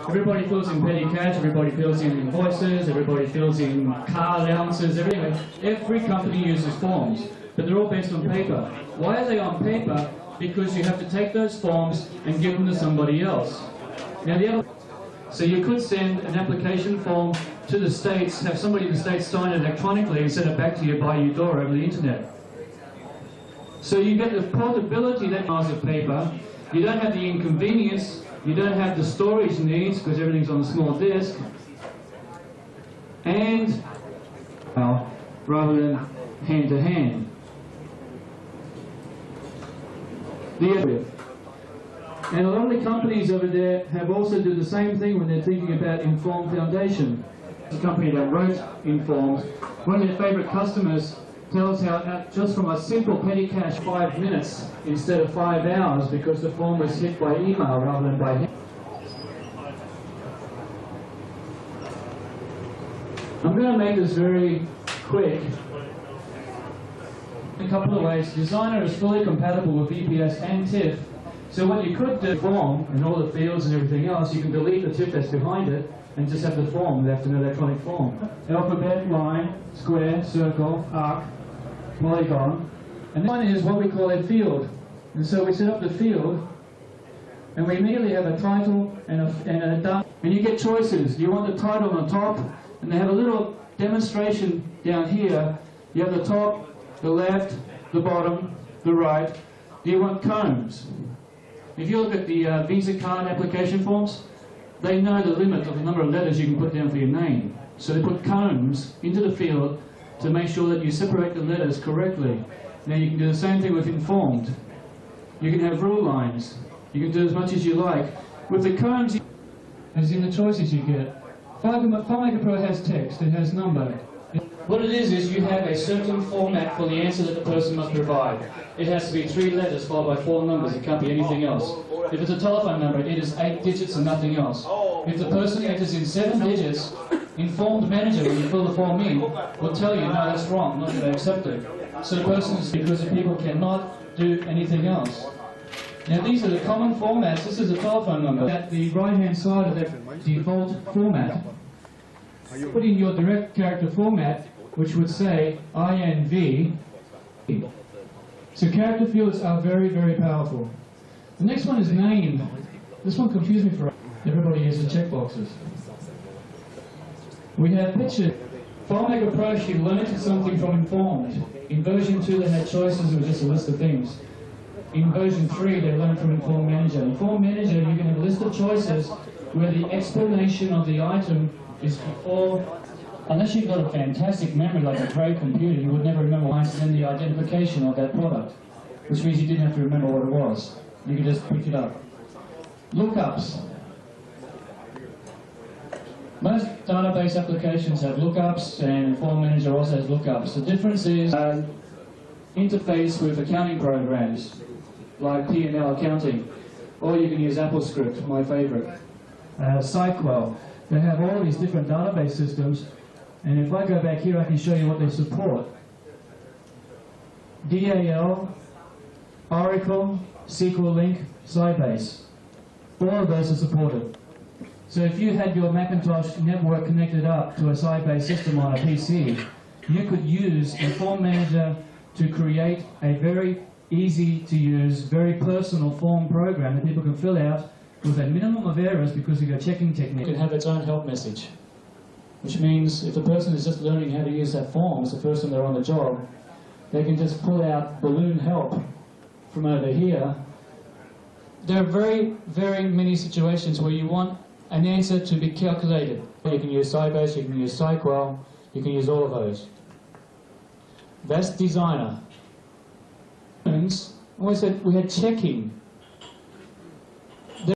Everybody fills in petty cash, everybody fills in invoices, everybody fills in car allowances, everything. Every company uses forms, but they're all based on paper. Why are they on paper? Because you have to take those forms and give them to somebody else. Now, so you could send an application form to the States, have somebody in the States sign it electronically and send it back to you by your door over the internet. So you get the portability that miles of paper, you don't have the inconvenience, you don't have the storage needs because everything's on a small disk, and rather than hand to hand. And a lot of the companies over there have also done the same thing when they're thinking about Inform Foundation. The company that wrote Inform, one of their favorite customers tells how just from a simple petty cash 5 minutes instead of 5 hours because the form was hit by email rather than by hand. I'm going to make this very quick. A couple of ways. Designer is fully compatible with VPS and TIFF. So what you could do, form and all the fields and everything else, you can delete the TIFF that's behind it and just have the form left in an electronic form. Alphabet, line, square, circle, arc, polygon. And this one is what we call a field. And so we set up the field and we immediately have a title and a date. And you get choices. You want the title on the top, and they have a little demonstration down here. You have the top, the left, the bottom, the right. Do you want combs? If you look at the Visa card application forms, they know the limit of the number of letters you can put down for your name. So they put combs into the field to make sure that you separate the letters correctly. Now you can do the same thing with Informed. You can have rule lines. You can do as much as you like. With the combs, as in the choices you get, FileMaker Pro has text, it has number. What it is you have a certain format for the answer that the person must provide. It has to be 3 letters followed by 4 numbers. It can't be anything else. If it's a telephone number, it is 8 digits and nothing else. If the person enters in 7 digits, Informed Manager, when you fill the form in, will tell you, no, that's wrong, I'm not going to accept it. So the person is, because the people cannot do anything else. Now these are the common formats. This is a telephone number. At the right-hand side of that default format, put in your direct character format, which would say INV. So character fields are very, very powerful. The next one is name. This one confused me for everybody uses checkboxes. We have pictures. FileMaker Pro, she learned something from Informed. In version 2 they had choices, it was just a list of things. In version 3 they learned from Informed Manager. Informed Manager, you can have a list of choices where the explanation of the item is before. Unless you've got a fantastic memory like a great computer, you would never remember lines and the identification of that product, which means you didn't have to remember what it was. You could just pick it up. Lookups. Most database applications have lookups, and Inform Manager also has lookups. The difference is interface with accounting programs like P&L accounting, or you can use AppleScript, my favorite. SiteQuel. They have all these different database systems, and if I go back here I can show you what they support. DAL, Oracle, SQL Link, Sybase. All of those are supported. So if you had your Macintosh network connected up to a Sybase system on a PC, you could use Inform Manager to create a very easy to use, very personal form program that people can fill out with a minimum of errors because of your checking technique. It can have its own help message, which means if the person is just learning how to use that form, it's the first time they're on the job, they can just pull out balloon help from over here. There are very, very many situations where you want an answer to be calculated. You can use Sybase, you can use SiteQuel, you can use all of those. That's Designer. Always said we had checking.